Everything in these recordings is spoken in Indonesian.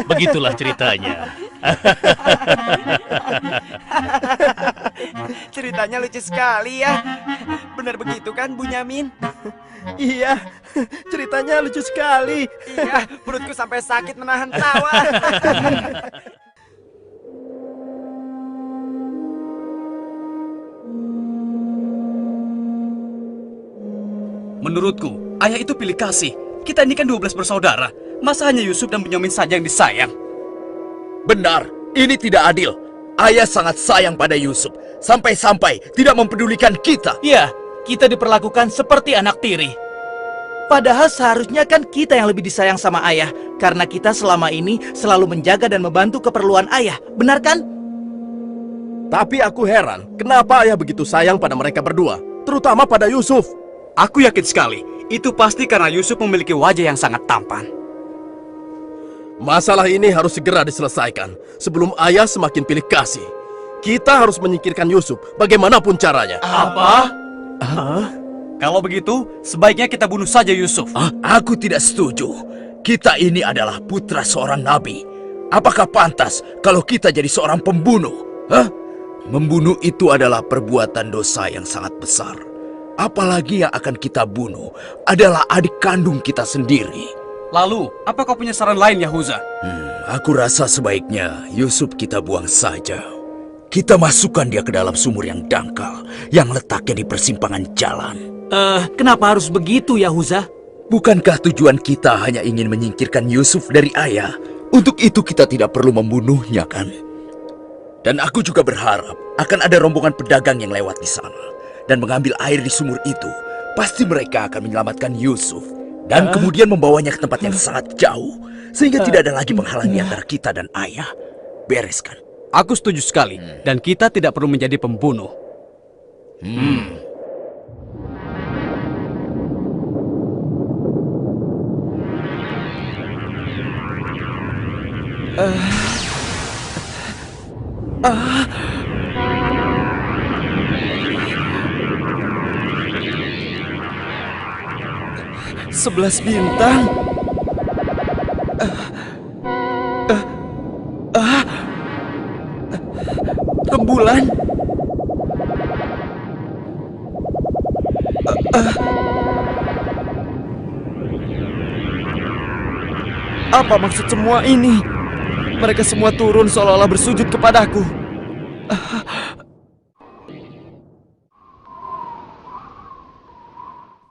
Begitulah ceritanya. Ceritanya lucu sekali ya. Benar begitu kan, Bunyamin? Iya, ceritanya lucu sekali. Iya, perutku sampai sakit menahan tawa. Menurutku, ayah itu pilih kasih. Kita ini kan 12 bersaudara. Masa hanya Yusuf dan Bunyamin saja yang disayang? Benar, ini tidak adil. Ayah sangat sayang pada Yusuf, sampai-sampai tidak mempedulikan kita. Ya, kita diperlakukan seperti anak tiri. Padahal seharusnya kan kita yang lebih disayang sama ayah, karena kita selama ini selalu menjaga dan membantu keperluan ayah. Benar kan? Tapi aku heran, kenapa ayah begitu sayang pada mereka berdua, terutama pada Yusuf. Aku yakin sekali, itu pasti karena Yusuf memiliki wajah yang sangat tampan. Masalah ini harus segera diselesaikan sebelum ayah semakin pilih kasih. Kita harus menyingkirkan Yusuf bagaimanapun caranya. Apa? Kalau begitu, sebaiknya kita bunuh saja Yusuf. Aku tidak setuju. Kita ini adalah putra seorang nabi. Apakah pantas kalau kita jadi seorang pembunuh? Membunuh itu adalah perbuatan dosa yang sangat besar. Apalagi yang akan kita bunuh adalah adik kandung kita sendiri. Lalu, apa kau punya saran lain, Yahuza? Aku rasa sebaiknya Yusuf kita buang saja. Kita masukkan dia ke dalam sumur yang dangkal, yang letaknya di persimpangan jalan. Kenapa harus begitu, Yahuza? Bukankah tujuan kita hanya ingin menyingkirkan Yusuf dari ayah? Untuk itu kita tidak perlu membunuhnya, kan? Dan aku juga berharap akan ada rombongan pedagang yang lewat di sana dan mengambil air di sumur itu. Pasti mereka akan menyelamatkan Yusuf dan kemudian membawanya ke tempat yang sangat jauh, sehingga tidak ada lagi penghalang di antara kita dan ayah. Beres kan? Aku setuju sekali, dan kita tidak perlu menjadi pembunuh. Sebelas bintang. Rembulan. Apa maksud semua ini? Mereka semua turun seolah-olah bersujud kepadaku.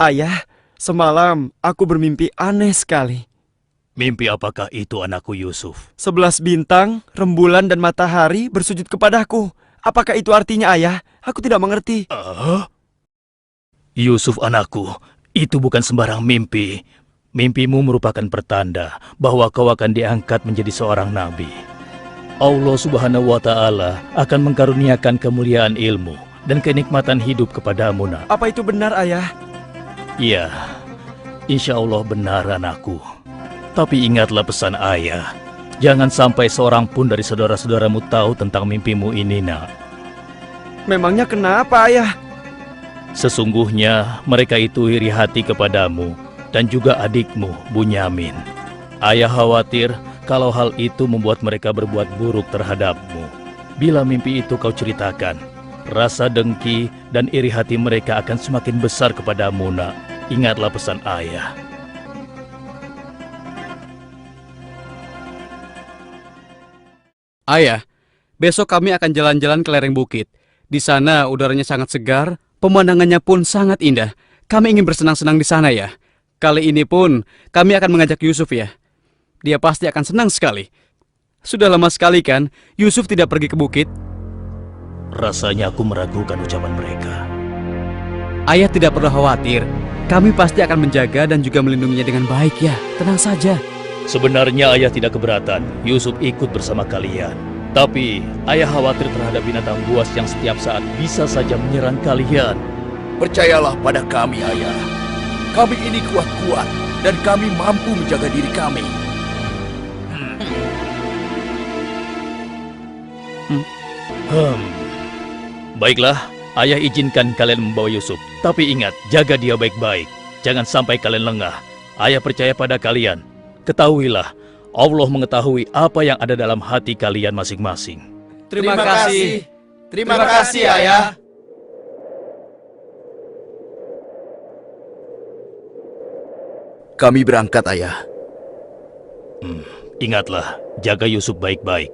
Ayah, semalam aku bermimpi aneh sekali. Mimpi apakah itu, anakku Yusuf? 11 bintang, rembulan dan matahari bersujud kepadaku. Apakah itu artinya, ayah? Aku tidak mengerti. Yusuf anakku, itu bukan sembarang mimpi. Mimpimu merupakan pertanda bahwa kau akan diangkat menjadi seorang nabi. Allah Subhanahu wa Ta'ala akan mengkaruniakan kemuliaan ilmu dan kenikmatan hidup kepadamu, nak. Apa itu benar, ayah? Iya, insya Allah benar, anakku. Tapi ingatlah pesan ayah. Jangan sampai seorang pun dari saudara-saudaramu tahu tentang mimpimu ini, nak. Memangnya kenapa, ayah? Sesungguhnya mereka itu iri hati kepadamu dan juga adikmu, Bunyamin. Ayah khawatir kalau hal itu membuat mereka berbuat buruk terhadapmu. Bila mimpi itu kau ceritakan, rasa dengki dan iri hati mereka akan semakin besar kepadamu, nak. Ingatlah pesan ayah. Ayah, besok kami akan jalan-jalan ke lereng bukit. Di sana udaranya sangat segar, pemandangannya pun sangat indah. Kami ingin bersenang-senang di sana, ya. Kali ini pun kami akan mengajak Yusuf, ya. Dia pasti akan senang sekali. Sudah lama sekali kan Yusuf tidak pergi ke bukit. Rasanya aku meragukan ucapan mereka. Ayah tidak perlu khawatir. Kami pasti akan menjaga dan juga melindunginya dengan baik, ya. Tenang saja. Sebenarnya ayah tidak keberatan Yusuf ikut bersama kalian. Tapi ayah khawatir terhadap binatang buas yang setiap saat bisa saja menyerang kalian. Percayalah pada kami, ayah. Kami ini kuat-kuat dan kami mampu menjaga diri kami. Baiklah, ayah izinkan kalian membawa Yusuf. Tapi ingat, jaga dia baik-baik. Jangan sampai kalian lengah. Ayah percaya pada kalian. Ketahuilah, Allah mengetahui apa yang ada dalam hati kalian masing-masing. Terima kasih. Terima kasih, Ayah. Kami berangkat, Ayah. Ingatlah, jaga Yusuf baik-baik.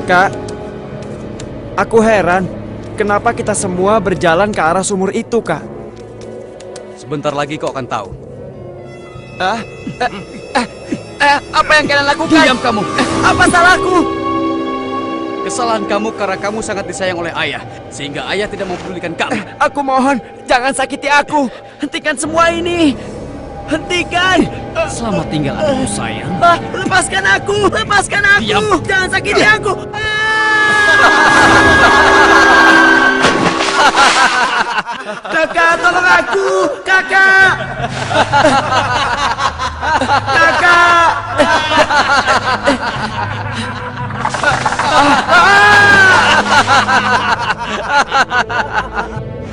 Kak, aku heran. Kenapa kita semua berjalan ke arah sumur itu, Kak? Sebentar lagi kau akan tahu. Apa yang kalian lakukan? Diam kamu. Apa salahku? Kesalahan kamu karena kamu sangat disayang oleh ayah, sehingga ayah tidak mempedulikan kamu. Aku mohon, jangan sakiti aku. Hentikan semua ini. Hentikan. Selamat tinggal anakku sayang. Lepaskan aku. Lepaskan aku. Diam. Jangan sakiti aku. Kakak, tolong aku. Kakak. Kakak.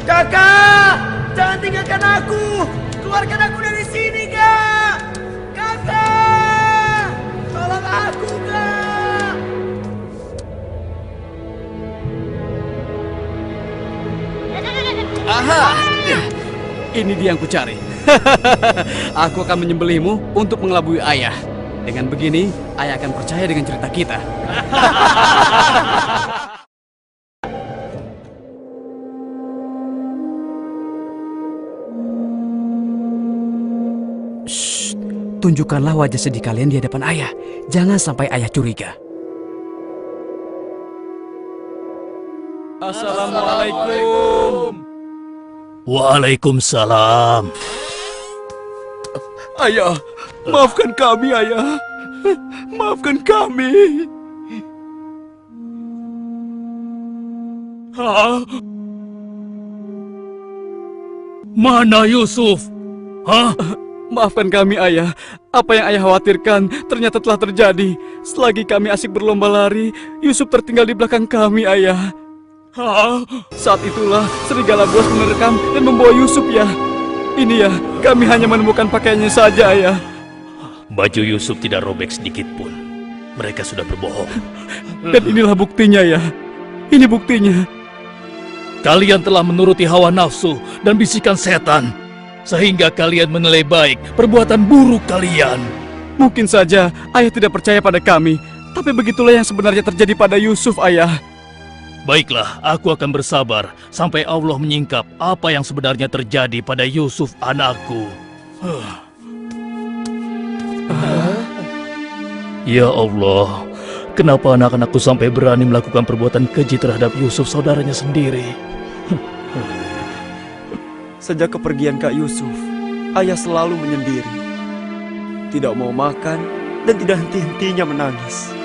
Kakak, jangan tinggalkan aku. Keluarkan aku dari sini, Kak. Kakak, tolong aku, Kak. Aha! Ini dia yang kucari. Aku akan menyembelihmu untuk mengelabui ayah. Dengan begini, ayah akan percaya dengan cerita kita. Shh, tunjukkanlah wajah sedih kalian di hadapan ayah. Jangan sampai ayah curiga. Assalamualaikum. Waalaikumsalam. Ayah, maafkan kami, Ayah. Maafkan kami. Hah? Mana Yusuf? Hah? Maafkan kami, ayah. Apa yang ayah khawatirkan ternyata telah terjadi. Selagi kami asik berlomba lari, Yusuf tertinggal di belakang kami, ayah. Hah? Saat itulah serigala buas menerkam dan membawa Yusuf, ya. Ini ya, kami hanya menemukan pakaiannya saja, ayah. Baju Yusuf tidak robek sedikit pun. Mereka sudah berbohong. Dan inilah buktinya, ya. Ini buktinya. Kalian telah menuruti hawa nafsu dan bisikan setan, sehingga kalian menilai baik perbuatan buruk kalian. Mungkin saja ayah tidak percaya pada kami, tapi begitulah yang sebenarnya terjadi pada Yusuf, ayah. Baiklah, aku akan bersabar sampai Allah menyingkap apa yang sebenarnya terjadi pada Yusuf anakku. Ya Allah, kenapa anak-anakku sampai berani melakukan perbuatan keji terhadap Yusuf saudaranya sendiri? Sejak kepergian Kak Yusuf, ayah selalu menyendiri. Tidak mau makan dan tidak henti-hentinya menangis.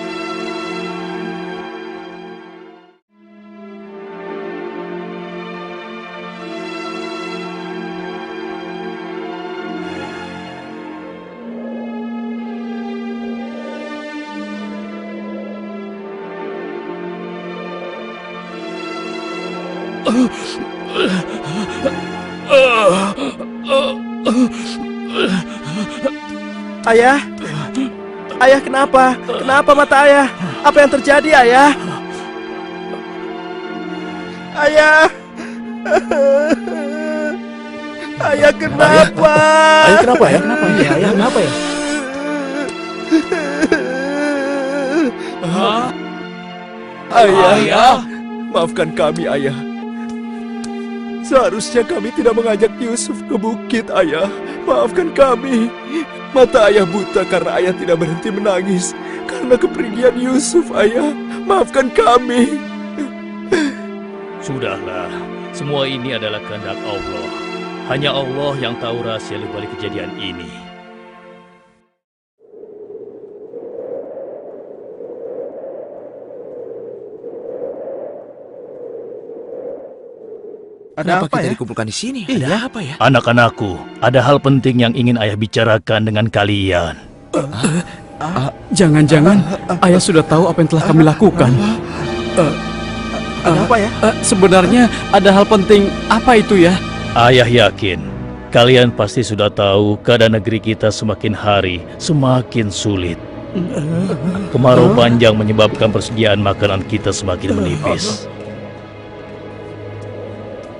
Ayah? Ayah kenapa? Kenapa mata ayah? Apa yang terjadi, ayah? Ayah! Ayah kenapa? Ayah kenapa ya? Kenapa ya? Ayah kenapa ya? Ayah, maafkan kami, Ayah. Seharusnya kami tidak mengajak Yusuf ke bukit, Ayah. Maafkan kami. Mata ayah buta karena ayah tidak berhenti menangis karena kepergian Yusuf, Ayah. Maafkan kami. Sudahlah, semua ini adalah kehendak Allah. Hanya Allah yang tahu rahasia di balik kejadian ini. Kenapa apa kita ya? dikumpulkan di sini? Iya. Ada apa ya? Anak-anakku, ada hal penting yang ingin ayah bicarakan dengan kalian. Jangan-jangan ayah sudah tahu apa yang telah kami lakukan. Ada apa ya? Sebenarnya ada hal penting apa itu ya? Ayah yakin kalian pasti sudah tahu keadaan negeri kita semakin hari semakin sulit. Kemarau panjang menyebabkan persediaan makanan kita semakin menipis.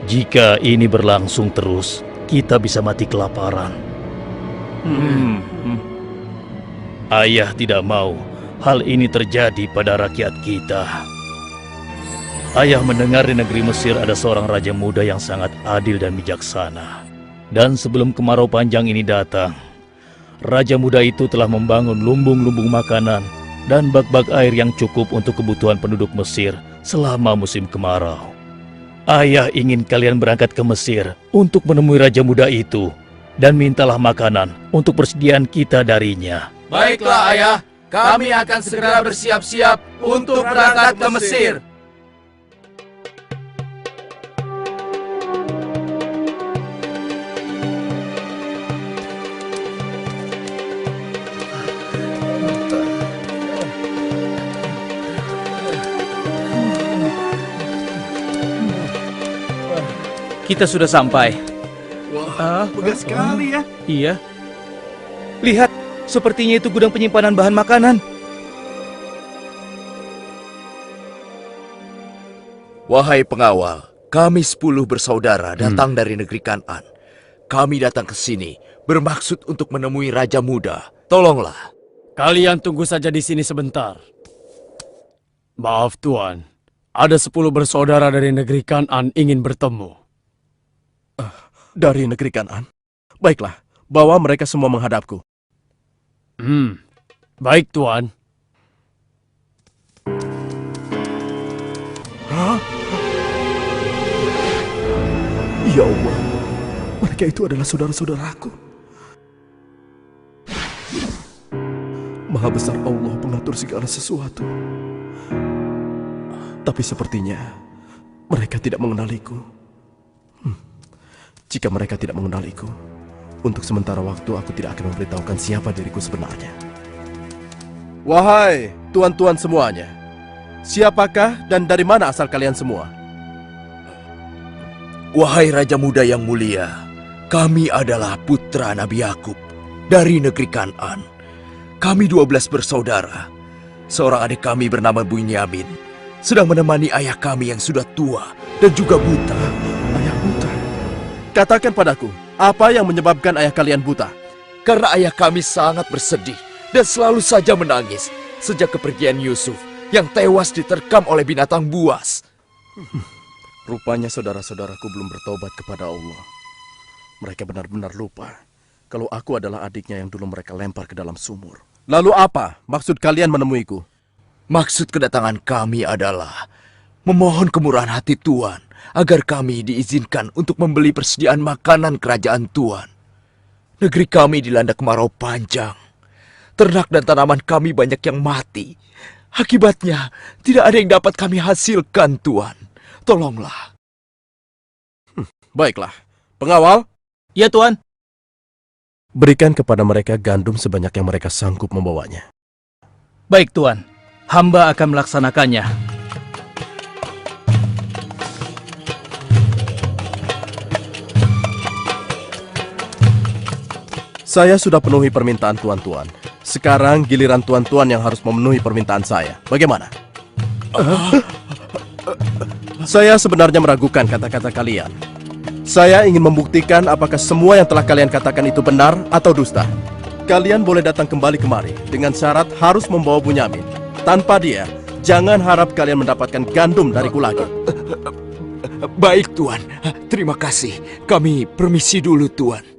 Jika ini berlangsung terus, kita bisa mati kelaparan. Ayah tidak mau hal ini terjadi pada rakyat kita. Ayah mendengar di negeri Mesir ada seorang raja muda yang sangat adil dan bijaksana. Dan sebelum kemarau panjang ini datang, raja muda itu telah membangun lumbung-lumbung makanan dan bak-bak air yang cukup untuk kebutuhan penduduk Mesir selama musim kemarau. Ayah ingin kalian berangkat ke Mesir untuk menemui raja muda itu dan mintalah makanan untuk persediaan kita darinya. Baiklah ayah, kami akan segera bersiap-siap untuk berangkat ke Mesir. Kita sudah sampai. Megah sekali ya. Iya. Lihat, sepertinya itu gudang penyimpanan bahan makanan. Wahai pengawal, kami 10 bersaudara datang dari negeri Kan'an. Kami datang ke sini bermaksud untuk menemui Raja Muda. Tolonglah. Kalian tunggu saja di sini sebentar. Maaf Tuan, ada 10 bersaudara dari negeri Kan'an ingin bertemu. Dari negeri Kan'an. Baiklah, bawa mereka semua menghadapku. Baik Tuan. Ya Allah, mereka itu adalah saudara-saudaraku. Maha besar Allah pengatur segala sesuatu. Tapi sepertinya mereka tidak mengenaliku. Jika mereka tidak mengenaliku, untuk sementara waktu aku tidak akan memberitahukan siapa diriku sebenarnya. Wahai tuan-tuan semuanya, siapakah dan dari mana asal kalian semua? Wahai Raja Muda yang mulia, kami adalah putra Nabi Yakub dari negeri Kan'an. Kami 12 bersaudara. Seorang adik kami bernama Bunyamin sedang menemani ayah kami yang sudah tua dan juga buta. Ayah buta. Katakan padaku, apa yang menyebabkan ayah kalian buta? Karena ayah kami sangat bersedih dan selalu saja menangis sejak kepergian Yusuf yang tewas diterkam oleh binatang buas. Rupanya saudara-saudaraku belum bertobat kepada Allah. Mereka benar-benar lupa kalau aku adalah adiknya yang dulu mereka lempar ke dalam sumur. Lalu apa maksud kalian menemuiku? Maksud kedatangan kami adalah memohon kemurahan hati Tuan agar kami diizinkan untuk membeli persediaan makanan kerajaan Tuan. Negeri kami dilanda kemarau panjang. Ternak dan tanaman kami banyak yang mati. Akibatnya tidak ada yang dapat kami hasilkan, Tuan. Tolonglah. Baiklah, pengawal, Ya Tuan. berikan kepada mereka gandum sebanyak yang mereka sanggup membawanya. Baik Tuan, hamba akan melaksanakannya. Saya sudah penuhi permintaan tuan-tuan. Sekarang giliran tuan-tuan yang harus memenuhi permintaan saya. Bagaimana? Saya sebenarnya meragukan kata-kata kalian. Saya ingin membuktikan apakah semua yang telah kalian katakan itu benar atau dusta. Kalian boleh datang kembali kemari dengan syarat harus membawa Bunyamin. Tanpa dia, jangan harap kalian mendapatkan gandum dariku lagi. Baik, Tuan. Terima kasih. Kami permisi dulu, Tuan.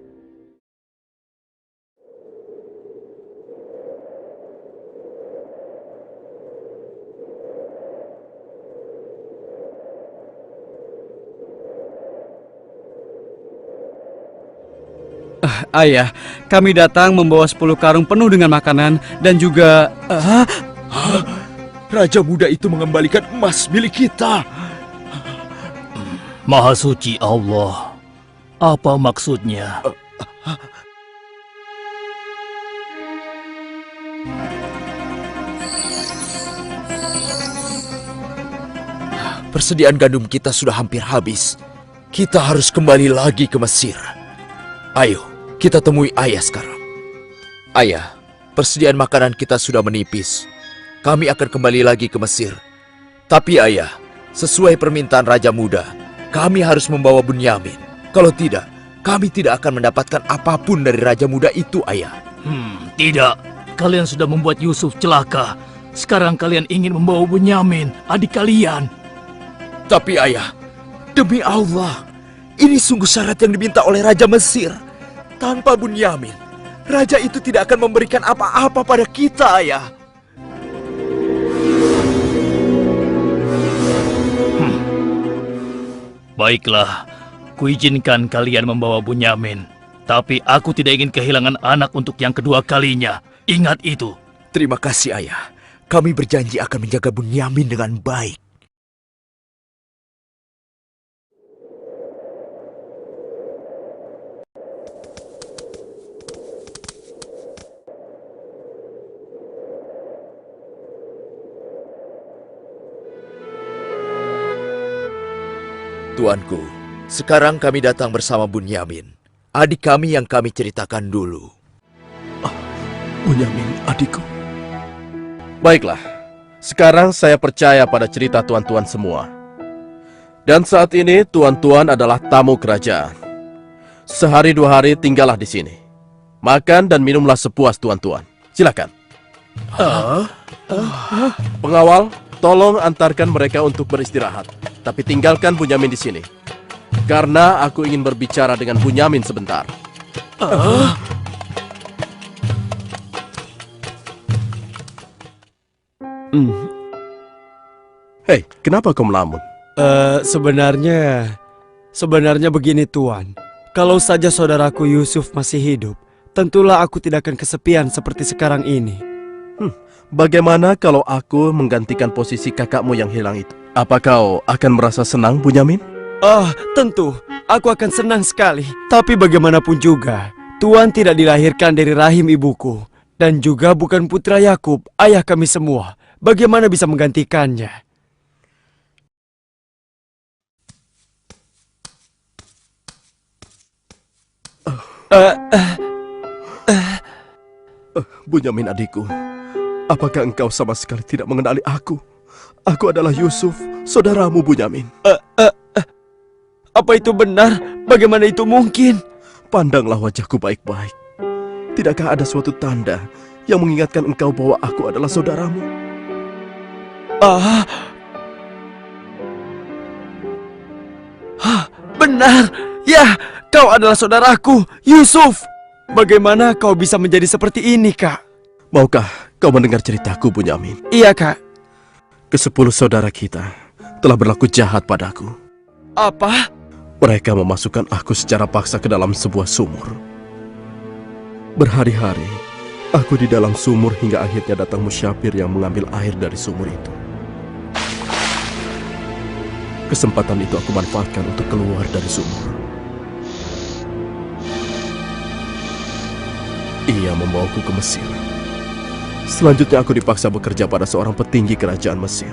Ayah, kami datang membawa 10 karung penuh dengan makanan dan juga... Raja muda itu mengembalikan emas milik kita. Maha suci Allah. Apa maksudnya? Persediaan gandum kita sudah hampir habis. Kita harus kembali lagi ke Mesir. Ayo, kita temui ayah sekarang. Ayah, persediaan makanan kita sudah menipis. Kami akan kembali lagi ke Mesir. Tapi ayah, sesuai permintaan Raja Muda, kami harus membawa Bunyamin. Kalau tidak, kami tidak akan mendapatkan apapun dari Raja Muda itu, ayah. Tidak. Kalian sudah membuat Yusuf celaka. Sekarang kalian ingin membawa Bunyamin, adik kalian. Tapi ayah, demi Allah, ini sungguh syarat yang diminta oleh Raja Mesir. Tanpa Bunyamin, Raja itu tidak akan memberikan apa-apa pada kita, ayah. Baiklah, kuizinkan kalian membawa Bunyamin. Tapi aku tidak ingin kehilangan anak untuk yang kedua kalinya. Ingat itu. Terima kasih, ayah. Kami berjanji akan menjaga Bunyamin dengan baik. Tuanku, sekarang kami datang bersama Bunyamin, adik kami yang kami ceritakan dulu. Bunyamin, adikku. Baiklah, sekarang saya percaya pada cerita tuan-tuan semua. Dan saat ini tuan-tuan adalah tamu kerajaan. Sehari 2 hari tinggallah di sini. Makan dan minumlah sepuas tuan-tuan. Silakan. Pengawal, tolong antarkan mereka untuk beristirahat. Tapi tinggalkan Bunyamin di sini. Karena aku ingin berbicara dengan Bunyamin sebentar. Hei, kenapa kau melamun? Sebenarnya begini Tuan. Kalau saja saudaraku Yusuf masih hidup, tentulah aku tidak akan kesepian seperti sekarang ini. Bagaimana kalau aku menggantikan posisi kakakmu yang hilang itu? Apa kau akan merasa senang, Bunyamin? Tentu. Aku akan senang sekali. Tapi bagaimanapun juga, Tuan tidak dilahirkan dari rahim ibuku. Dan juga bukan putra Yakub, ayah kami semua. Bagaimana bisa menggantikannya? Bunyamin adikku, apakah engkau sama sekali tidak mengenali aku? Aku adalah Yusuf, saudaramu Bunyamin. Apa itu benar? Bagaimana itu mungkin? Pandanglah wajahku baik-baik. Tidakkah ada suatu tanda yang mengingatkan engkau bahwa aku adalah saudaramu? Benar. Ya, kau adalah saudaraku, Yusuf. Bagaimana kau bisa menjadi seperti ini, Kak? Maukah kau mendengar ceritaku, Bunyamin? Iya, Kak. Ke-10 saudara kita telah berlaku jahat padaku. Apa? Mereka memasukkan aku secara paksa ke dalam sebuah sumur. Berhari-hari, aku di dalam sumur hingga akhirnya datang Musyafir yang mengambil air dari sumur itu. Kesempatan itu aku manfaatkan untuk keluar dari sumur. Ia membawaku ke Mesir. Selanjutnya aku dipaksa bekerja pada seorang petinggi kerajaan Mesir.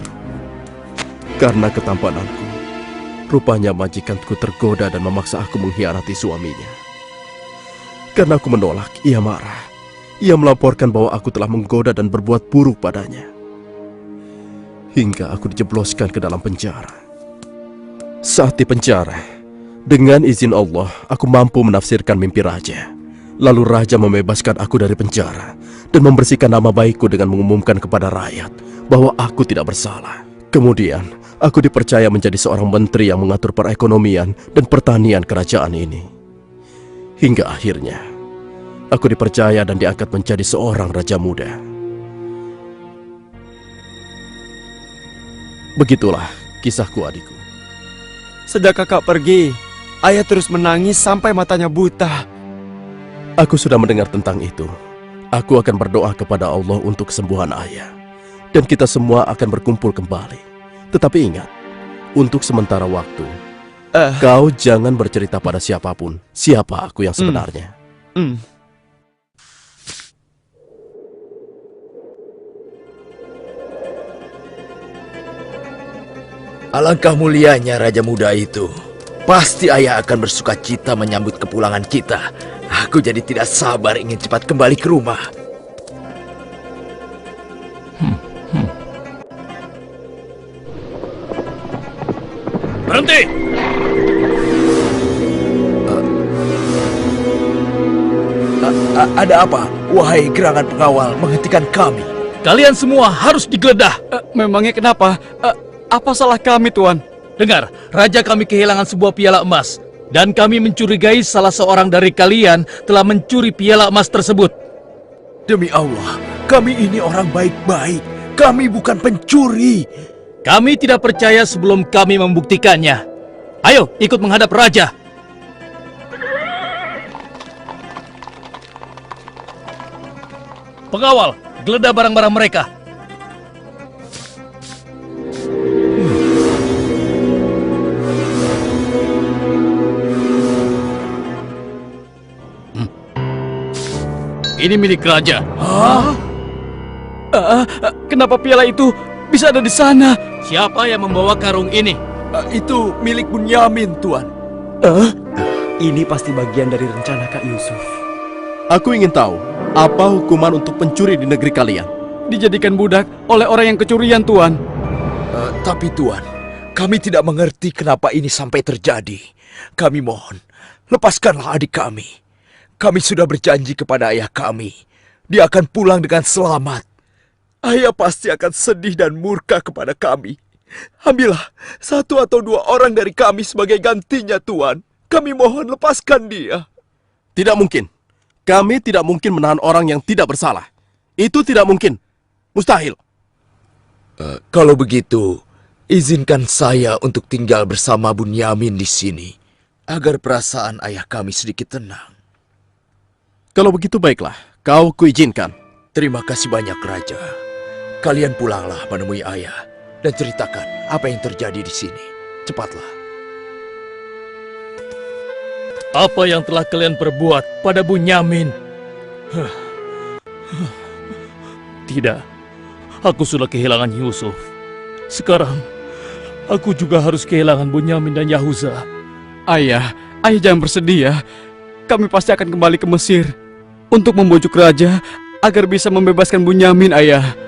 Karena ketampananku, rupanya majikanku tergoda dan memaksa aku mengkhianati suaminya. Karena aku menolak, ia marah. Ia melaporkan bahwa aku telah menggoda dan berbuat buruk padanya. Hingga aku dijebloskan ke dalam penjara. Saat di penjara, dengan izin Allah, aku mampu menafsirkan mimpi raja. Lalu raja membebaskan aku dari penjara dan membersihkan nama baikku dengan mengumumkan kepada rakyat bahwa aku tidak bersalah. Kemudian, aku dipercaya menjadi seorang menteri yang mengatur perekonomian dan pertanian kerajaan ini. Hingga akhirnya, aku dipercaya dan diangkat menjadi seorang raja muda. Begitulah kisahku, adikku. Sejak kakak pergi, ayah terus menangis sampai matanya buta. Aku sudah mendengar tentang itu. Aku akan berdoa kepada Allah untuk kesembuhan ayah. Dan kita semua akan berkumpul kembali. Tetapi ingat, untuk sementara waktu, Kau jangan bercerita pada siapapun siapa aku yang sebenarnya. Alangkah mulianya Raja Muda itu. Pasti ayah akan bersuka cita menyambut kepulangan kita. Aku jadi tidak sabar ingin cepat kembali ke rumah. Berhenti! Ada apa? Wahai gerangan pengawal, menghentikan kami. Kalian semua harus digeledah. Memangnya kenapa? Apa salah kami, Tuan? Dengar, raja kami kehilangan sebuah piala emas. Dan kami mencurigai salah seorang dari kalian telah mencuri piala emas tersebut. Demi Allah, kami ini orang baik-baik. Kami bukan pencuri. Kami tidak percaya sebelum kami membuktikannya. Ayo, ikut menghadap raja. Pengawal, geledah barang-barang mereka. Ini milik raja. Kenapa piala itu bisa ada di sana? Siapa yang membawa karung ini? Itu milik Bunyamin, Tuan. Ini pasti bagian dari rencana Kak Yusuf. Aku ingin tahu apa hukuman untuk pencuri di negeri kalian. Dijadikan budak oleh orang yang kecurian, Tuan. Tapi Tuan, kami tidak mengerti kenapa ini sampai terjadi. Kami mohon, lepaskanlah adik kami. Kami sudah berjanji kepada ayah kami. Dia akan pulang dengan selamat. Ayah pasti akan sedih dan murka kepada kami. Ambillah 1 atau 2 orang dari kami sebagai gantinya, Tuan. Kami mohon lepaskan dia. Tidak mungkin. Kami tidak mungkin menahan orang yang tidak bersalah. Itu tidak mungkin. Mustahil. Kalau begitu, izinkan saya untuk tinggal bersama Bunyamin di sini, agar perasaan ayah kami sedikit tenang. Kalau begitu baiklah, kau kuizinkan. Terima kasih banyak, Raja. Kalian pulanglah menemui ayah dan ceritakan apa yang terjadi di sini. Cepatlah. Apa yang telah kalian perbuat pada Bunyamin? Tidak, aku sudah kehilangan Yusuf. Sekarang, aku juga harus kehilangan Bunyamin dan Yahuza. Ayah jangan bersedih ya. Kami pasti akan kembali ke Mesir untuk membujuk raja agar bisa membebaskan Bunyamin, ayah.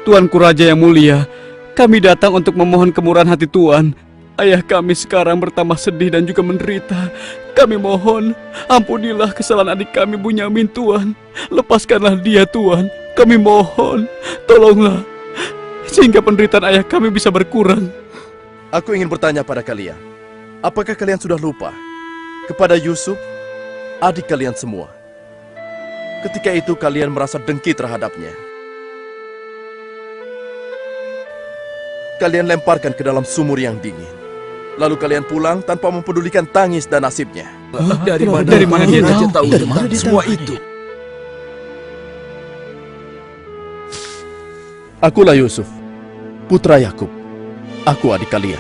Tuanku Raja yang mulia, kami datang untuk memohon kemurahan hati Tuan. Ayah kami sekarang bertambah sedih dan juga menderita. Kami mohon, ampunilah kesalahan adik kami Bunyamin, Tuan. Lepaskanlah dia, Tuan. Kami mohon, tolonglah, sehingga penderitaan ayah kami bisa berkurang. Aku ingin bertanya pada kalian. Apakah kalian sudah lupa kepada Yusuf, adik kalian semua? Ketika itu kalian merasa dengki terhadapnya. Kalian lemparkan ke dalam sumur yang dingin. Lalu kalian pulang tanpa mempedulikan tangis dan nasibnya. Dari mana dia tahu tentang semua itu? Akulah Yusuf, putra Yakub. Aku adik kalian.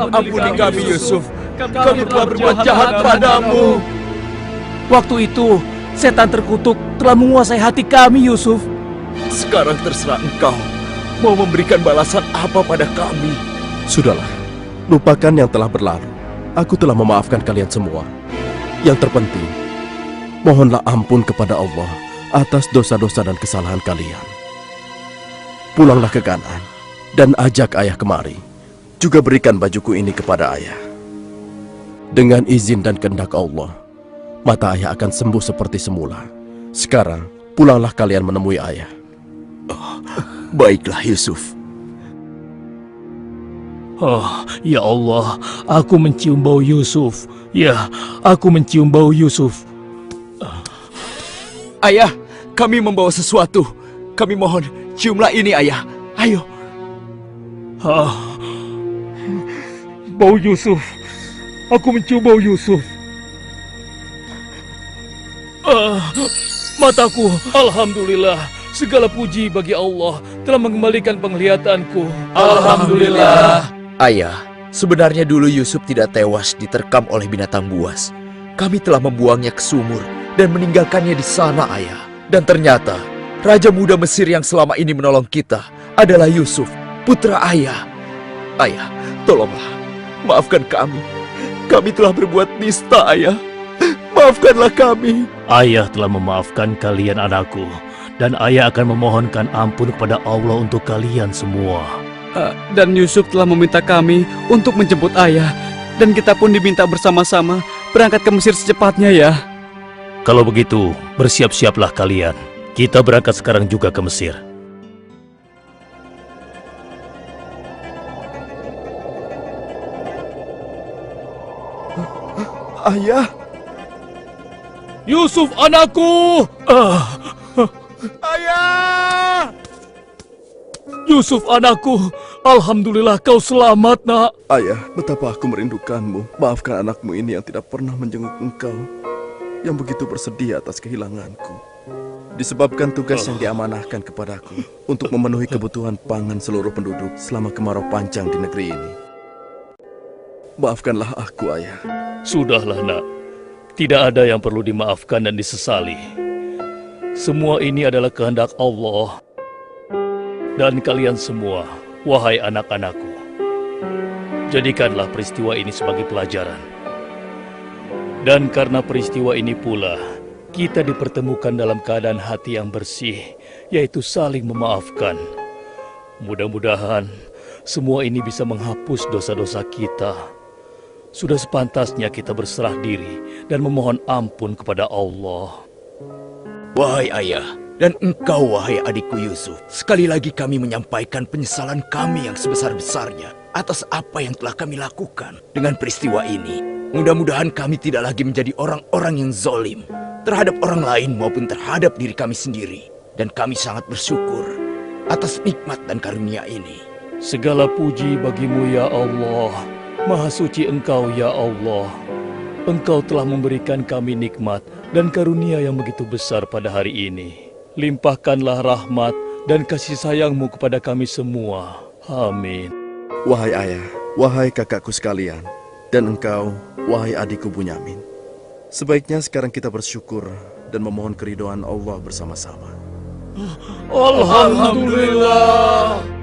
Ampuni kami, Yusuf. Kami telah berbuat jahat padamu. Waktu itu, setan terkutuk telah menguasai hati kami, Yusuf. Sekarang terserah engkau mau memberikan balasan apa pada kami. Sudahlah, lupakan yang telah berlalu. Aku telah memaafkan kalian semua. Yang terpenting, mohonlah ampun kepada Allah atas dosa-dosa dan kesalahan kalian. Pulanglah ke Kanaan dan ajak ayah kemari. Juga berikan bajuku ini kepada ayah. Dengan izin dan kehendak Allah, mata ayah akan sembuh seperti semula. Sekarang, pulanglah kalian menemui ayah. Baiklah, Yusuf. Oh, ya Allah, aku mencium bau Yusuf. Ya, aku mencium bau Yusuf. Ayah, kami membawa sesuatu. Kami mohon, ciumlah ini, ayah. Ayo. Bau Yusuf. Aku mencium bau Yusuf. Mataku, alhamdulillah, Segala puji bagi Allah telah mengembalikan penglihatanku. Alhamdulillah. Ayah, sebenarnya dulu Yusuf tidak tewas diterkam oleh binatang buas. Kami telah membuangnya ke sumur dan meninggalkannya di sana, Ayah. Dan ternyata, Raja Muda Mesir yang selama ini menolong kita adalah Yusuf, putra Ayah. Ayah, tolonglah, maafkan kami. Kami telah berbuat nista, Ayah. Maafkanlah kami. Ayah telah memaafkan kalian anakku, dan ayah akan memohonkan ampun kepada Allah untuk kalian semua. Dan Yusuf telah meminta kami untuk menjemput ayah. Dan kita pun diminta bersama-sama berangkat ke Mesir secepatnya ya. Kalau begitu, bersiap-siaplah kalian. Kita berangkat sekarang juga ke Mesir. Ayah, Yusuf anakku! ayah! Yusuf anakku, alhamdulillah kau selamat nak. Ayah, betapa aku merindukanmu. Maafkan anakmu ini yang tidak pernah menjenguk engkau, yang begitu bersedih atas kehilanganku. Disebabkan tugas yang diamanahkan kepadaku untuk memenuhi kebutuhan pangan seluruh penduduk selama kemarau panjang di negeri ini. Maafkanlah aku, Ayah. Sudahlah nak, tidak ada yang perlu dimaafkan dan disesali. Semua ini adalah kehendak Allah. Dan kalian semua, wahai anak-anakku, jadikanlah peristiwa ini sebagai pelajaran. Dan karena peristiwa ini pula, kita dipertemukan dalam keadaan hati yang bersih, yaitu saling memaafkan. Mudah-mudahan semua ini bisa menghapus dosa-dosa kita. Sudah sepantasnya kita berserah diri dan memohon ampun kepada Allah. Wahai ayah, dan engkau wahai adikku Yusuf, sekali lagi kami menyampaikan penyesalan kami yang sebesar-besarnya atas apa yang telah kami lakukan dengan peristiwa ini. Mudah-mudahan kami tidak lagi menjadi orang-orang yang zalim terhadap orang lain maupun terhadap diri kami sendiri. Dan kami sangat bersyukur atas nikmat dan karunia ini. Segala puji bagimu ya Allah. Maha suci Engkau ya Allah. Engkau telah memberikan kami nikmat dan karunia yang begitu besar pada hari ini. Limpahkanlah rahmat dan kasih sayang-Mu kepada kami semua. Amin. Wahai ayah, wahai kakakku sekalian, dan engkau, wahai adikku Bunyamin. Sebaiknya sekarang kita bersyukur dan memohon keridhaan Allah bersama-sama. Alhamdulillah.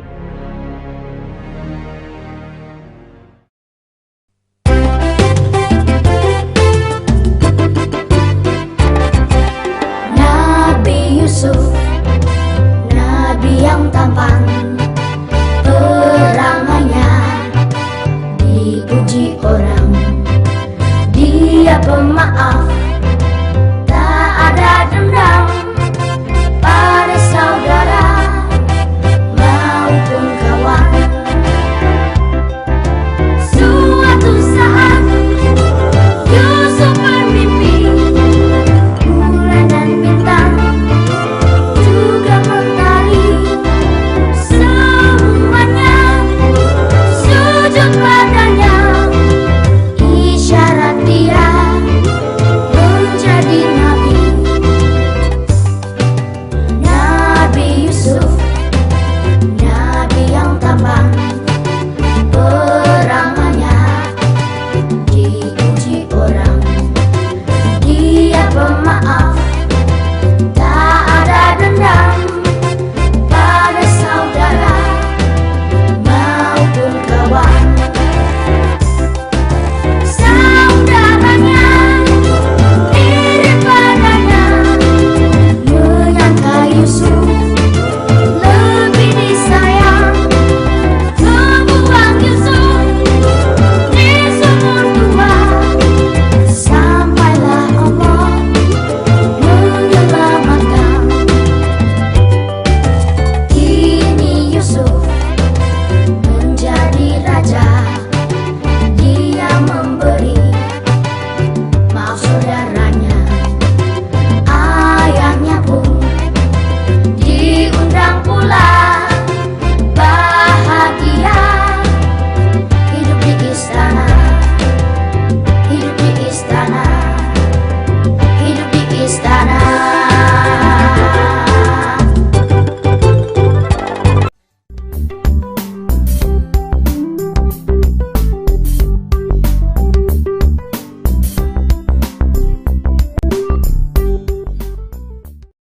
Nabi Yusuf, Nabi yang tampan,